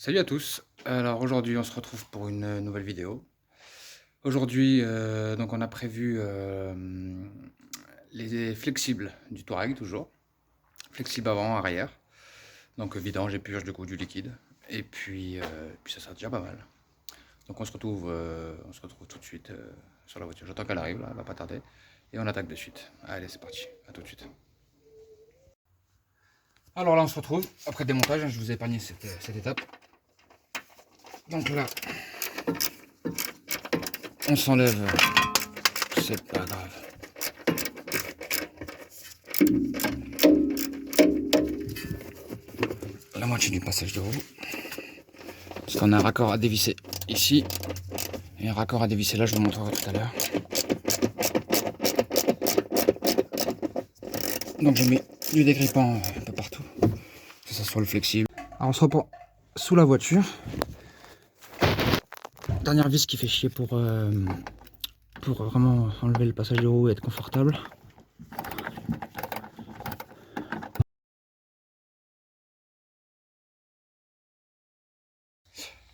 Salut à tous. Alors aujourd'hui on se retrouve pour une nouvelle vidéo. Aujourd'hui donc on a prévu les flexibles du Touareg toujours. Flexible avant, arrière. Donc vidange et purge du coup du liquide. Et puis ça sera déjà pas mal. Donc on se retrouve tout de suite sur la voiture. J'attends qu'elle arrive là, elle va pas tarder. Et on attaque de suite. Allez c'est parti, à tout de suite. Alors là on se retrouve après démontage, je vous ai épargné cette étape. Donc là, on s'enlève, c'est pas grave. La moitié du passage de roue. Parce qu'on a un raccord à dévisser ici. Et un raccord à dévisser là, je vous montrerai tout à l'heure. Donc j'ai mis du dégrippant un peu partout. Que ce soit le flexible. Alors on se reprend sous la voiture. Dernière vis qui fait chier pour vraiment enlever le passage de roue et être confortable.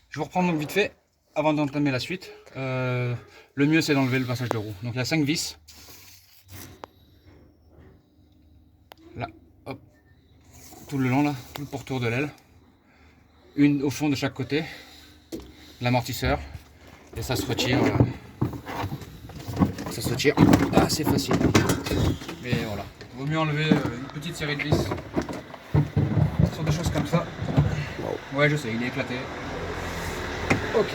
Je vous reprends donc vite fait avant d'entamer la suite. Le mieux c'est d'enlever le passage de roue. Donc il y a 5 vis. Là, hop, tout le long là, tout le pourtour de l'aile. Une au fond de chaque côté. L'amortisseur. Et ça se retire. Ça se retire assez facile. Mais voilà. Vaut mieux enlever une petite série de vis. Ce sont des choses comme ça. Ouais je sais, il est éclaté. Ok.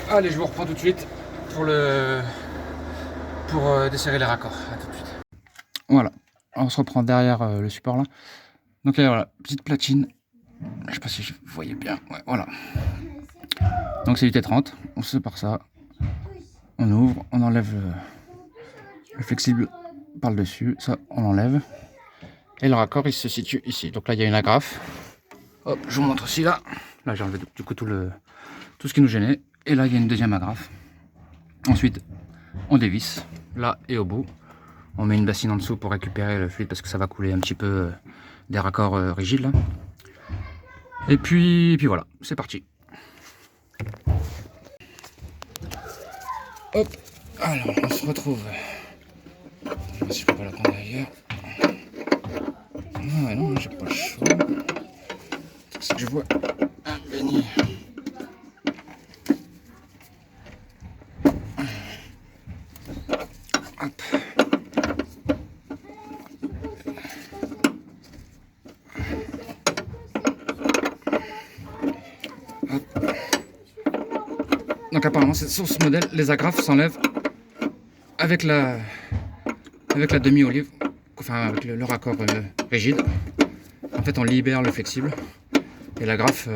Allez, je vous reprends tout de suite pour desserrer les raccords. À tout de suite. Voilà. On se reprend derrière le support là. Donc là, voilà, petite platine. Je sais pas si vous voyez bien. Ouais, voilà. Donc c'est du T30. On se sépare ça. On ouvre, on enlève le flexible par le dessus. Ça, on l'enlève. Et le raccord, il se situe ici. Donc là, il y a une agrafe. Hop, je vous montre aussi là. Là, j'ai enlevé du coup tout ce qui nous gênait. Et là, il y a une deuxième agrafe. Ensuite, on dévisse là et au bout. On met une bassine en dessous pour récupérer le fluide parce que ça va couler un petit peu des raccords rigides là. Et puis voilà, c'est parti. Hop, alors on se retrouve. Je sais pas si je peux pas la prendre ailleurs. Ah ouais, non, j'ai pas le choix. C'est que je vois un beignet. Hop. Hop. Donc apparemment sur ce modèle, les agrafes s'enlèvent avec la demi-olive, enfin avec le raccord rigide. En fait on libère le flexible et l'agrafe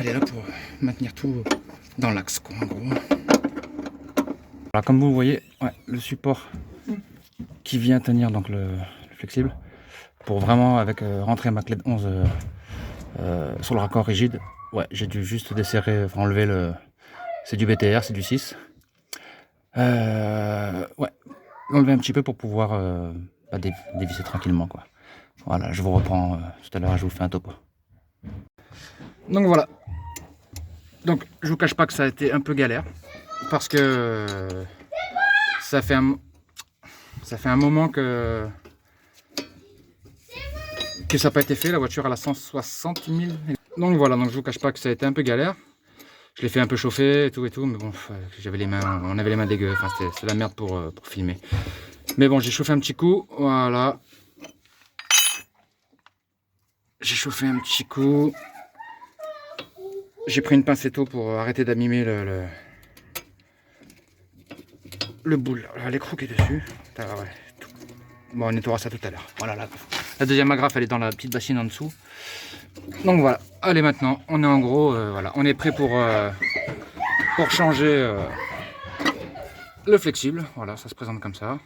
elle est là pour maintenir tout dans l'axe quoi en gros. Alors, comme vous le voyez, ouais, le support qui vient tenir donc le flexible pour vraiment avec rentrer ma clé de 11 sur le raccord rigide. Ouais, j'ai dû juste desserrer, enfin enlever le. C'est du BTR, c'est du 6. Ouais, enlever un petit peu pour pouvoir dévisser tranquillement quoi. Voilà, je vous reprends tout à l'heure, je vous fais un topo. Donc voilà. Donc je vous cache pas que ça a été un peu galère parce que ça fait un moment que ça n'a pas été fait. La voiture elle a 160 000. Donc voilà, donc je vous cache pas que ça a été un peu galère. Je l'ai fait un peu chauffer et tout, mais bon, j'avais les mains, on avait les mains dégueu, enfin c'est la merde pour filmer. Mais bon, j'ai chauffé un petit coup, voilà. J'ai chauffé un petit coup. J'ai pris une pincetto pour arrêter d'abîmer le boule, l'écrou qui est dessus. Ah, ouais. Bon, on nettoiera ça tout à l'heure. Voilà, la deuxième agrafe, elle est dans la petite bassine en dessous. Donc voilà, allez maintenant, on est en gros, voilà, on est prêt pour changer le flexible. Voilà, ça se présente comme ça.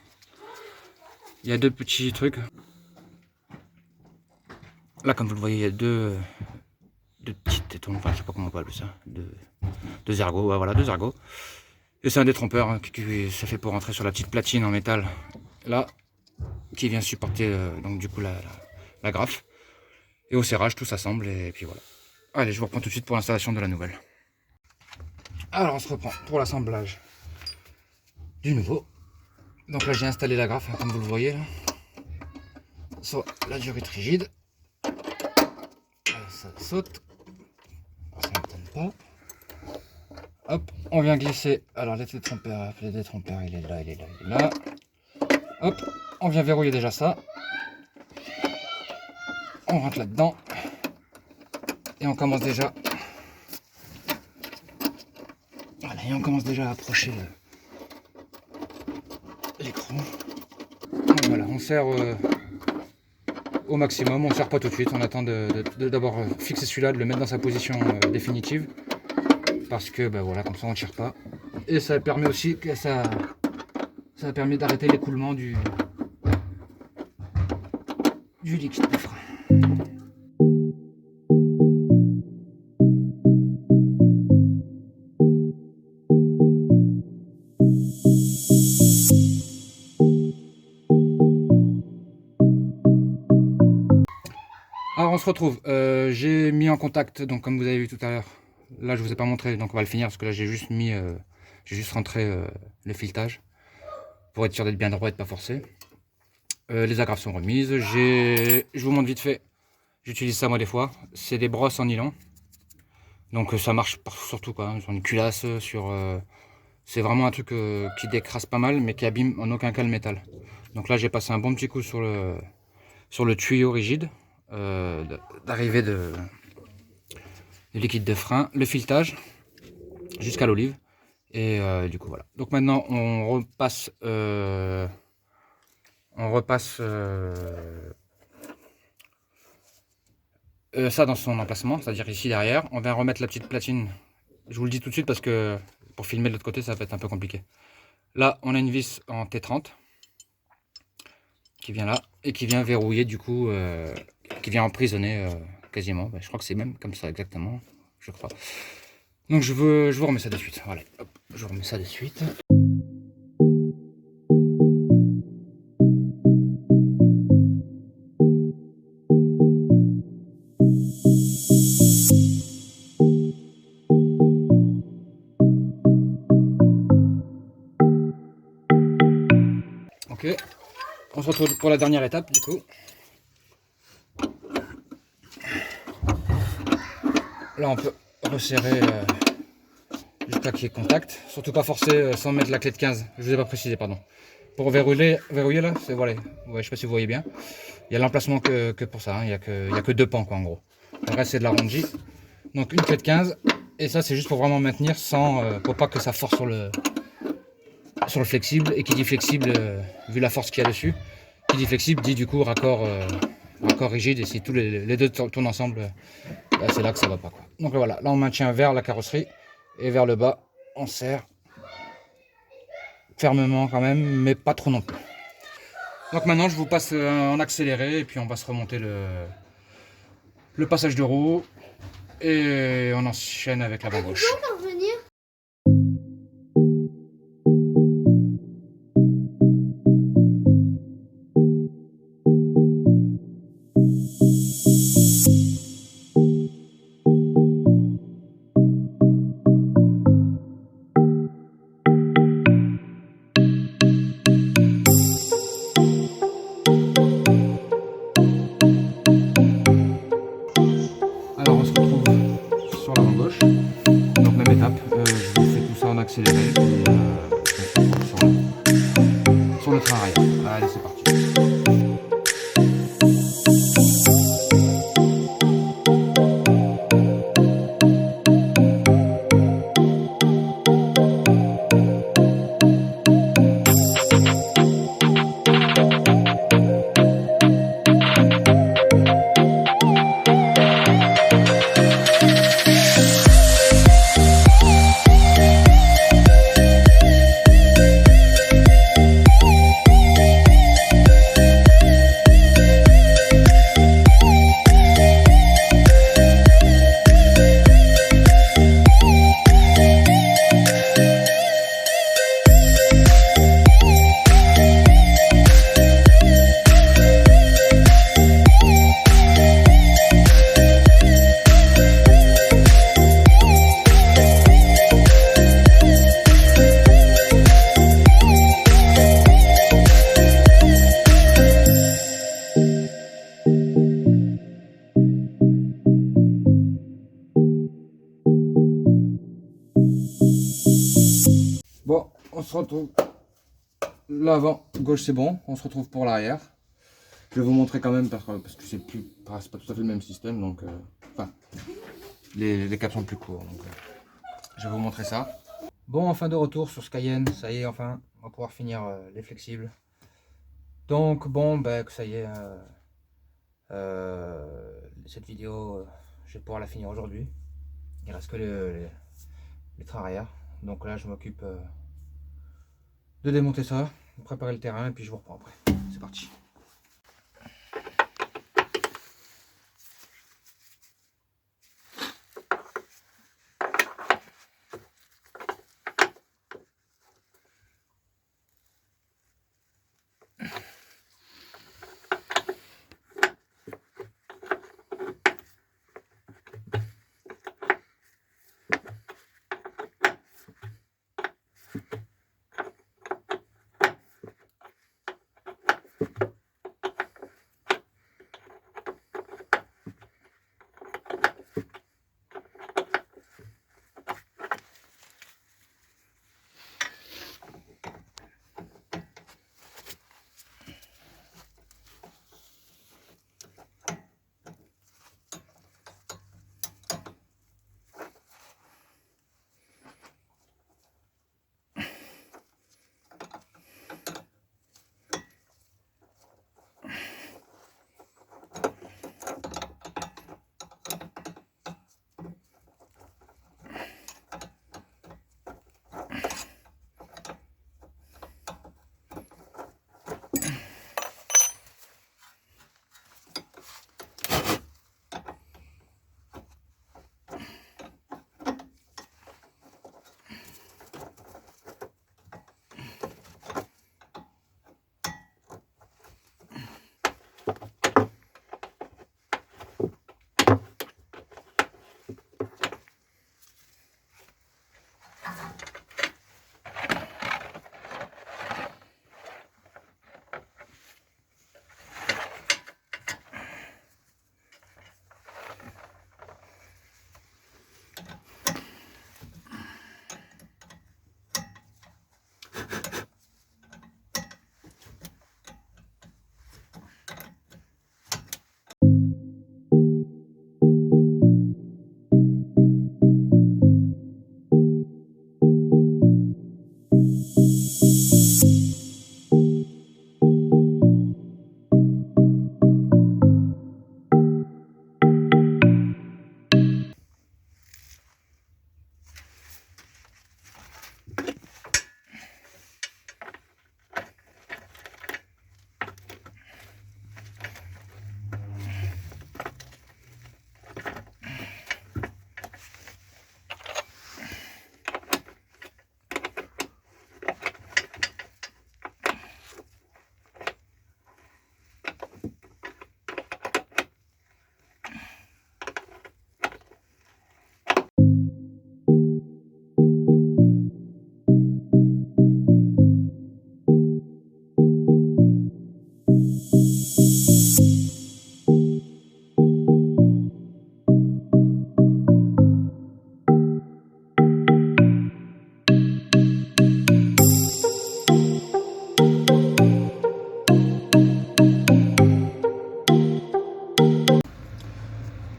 Il y a deux petits trucs. Là, comme vous le voyez, il y a deux petits tétons, enfin je sais pas comment on peut appeler ça, deux ergots, ouais, voilà, deux ergots. Et c'est un détrompeur, hein, ça fait pour rentrer sur la petite platine en métal, là, qui vient supporter donc du coup la grafe. Et au serrage, tout s'assemble et puis voilà. Allez, je vous reprends tout de suite pour l'installation de la nouvelle. Alors, on se reprend pour l'assemblage du nouveau. Donc là, j'ai installé la graffe, hein, comme vous le voyez là, sur la durite rigide. Ça saute, ça ne m'étonne pas. Hop, on vient glisser. Alors, les détrompeurs, il est là, il est là, il est là. Hop, on vient verrouiller déjà ça. On rentre là-dedans. Et on commence déjà. Voilà, et on commence déjà à approcher l'écran. Voilà, on serre au maximum, on ne serre pas tout de suite, on attend d'abord fixer celui-là, de le mettre dans sa position définitive. Parce que ben voilà, comme ça on ne tire pas. Et ça permet aussi que ça permet d'arrêter l'écoulement du liquide de frein. Alors on se retrouve, j'ai mis en contact, donc comme vous avez vu tout à l'heure, là je vous ai pas montré, donc on va le finir parce que là j'ai juste mis, j'ai juste rentré le filetage pour être sûr d'être bien droit et de pas forcer. Les agrafes sont remises, je vous montre vite fait, j'utilise ça moi des fois, c'est des brosses en nylon, donc ça marche surtout quoi, hein, sur une culasse, c'est vraiment un truc qui décrase pas mal mais qui abîme en aucun cas le métal. Donc là j'ai passé un bon petit coup sur le tuyau rigide d'arrivée du liquide de frein, le filetage jusqu'à l'olive et du coup voilà. Donc maintenant on repasse ça dans son emplacement, c'est-à-dire ici derrière. On vient remettre la petite platine, je vous le dis tout de suite parce que pour filmer de l'autre côté ça va être un peu compliqué. Là on a une vis en T30 qui vient là et qui vient verrouiller du coup, qui vient emprisonner quasiment, je crois que c'est même comme ça exactement, je crois. Donc je vous remets ça de suite, voilà, hop, je vous remets ça de suite. Ok, on se retrouve pour la dernière étape du coup. Là on peut resserrer jusqu'à qu'il y ait contact, surtout pas forcer sans mettre la clé de 15, je vous ai pas précisé, pardon. Pour verrouiller là, c'est voilà, ouais, je sais pas si vous voyez bien, il y a l'emplacement que pour ça, hein. Il y a que deux pans quoi en gros. Le reste c'est de la rongie, donc une clé de 15, et ça c'est juste pour vraiment maintenir sans, pour pas que ça force sur le flexible, et qui dit flexible, vu la force qu'il y a dessus, qui dit flexible dit du coup raccord rigide, et si tous les deux tournent ensemble, c'est là que ça va pas quoi. Donc voilà, là on maintient vers la carrosserie, et vers le bas, on serre fermement quand même, mais pas trop non plus. Donc maintenant je vous passe en accéléré, et puis on va se remonter le passage de roue, et on enchaîne avec la bamboche. Alors on se retrouve sur la bamboche, donc même étape, je vous fais tout ça en accéléré, et on se retrouve sur le train arrière. Allez, c'est parti. retrouve. L'avant gauche c'est bon, on se retrouve pour l'arrière. Je vais vous montrer quand même parce que c'est pas tout à fait le même système, donc enfin les câbles sont plus courts, donc je vais vous montrer ça. Bon, enfin de retour sur ce Cayenne, ça y est, enfin on va pouvoir finir les flexibles. Donc bon, ça y est, cette vidéo, je vais pouvoir la finir aujourd'hui. Il reste que les trains arrière, donc là je m'occupe de démonter ça, de préparer le terrain et puis je vous reprends après. C'est parti.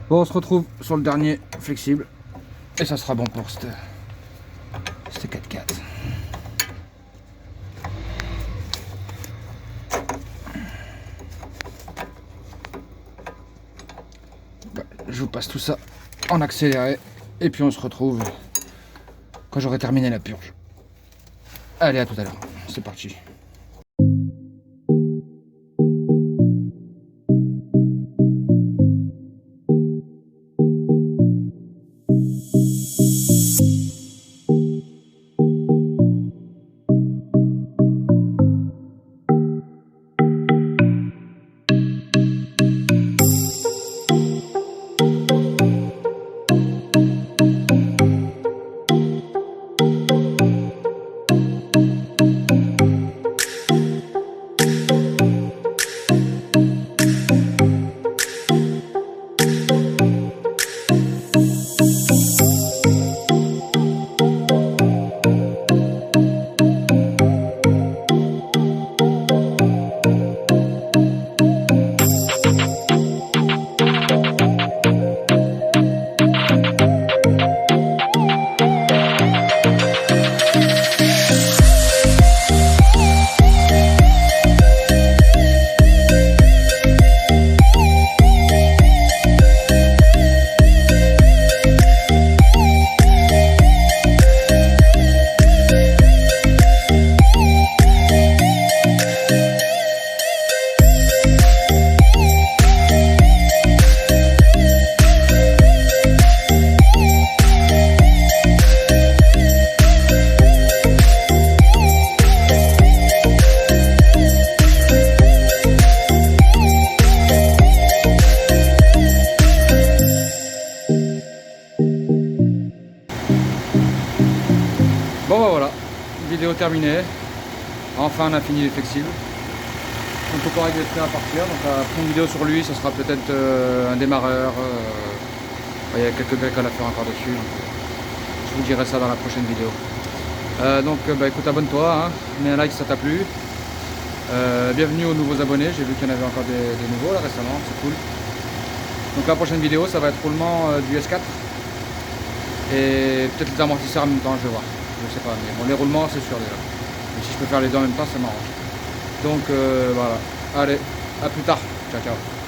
Bon, on se retrouve sur le dernier flexible et ça sera bon pour cette 4x4. Je vous passe tout ça en accéléré et puis on se retrouve quand j'aurai terminé la purge. Allez, à tout à l'heure, c'est parti. terminé. Enfin on a fini les flexibles. Donc le corps est prêt à partir. Donc la prochaine vidéo sur lui, ça sera peut-être un démarreur. Il y a quelques grecs à la faire encore dessus. Donc, je vous dirai ça dans la prochaine vidéo. Écoute, abonne-toi, hein, mets un like si ça t'a plu. Bienvenue aux nouveaux abonnés, j'ai vu qu'il y en avait encore des nouveaux là récemment, c'est cool. Donc la prochaine vidéo, ça va être roulement du S4. Et peut-être les amortisseurs en même temps, je vais voir. Je sais pas, mais bon, les roulements c'est sûr déjà. Et si je peux faire les deux en même temps, ça m'arrange. Donc voilà. Allez, à plus tard. Ciao, ciao.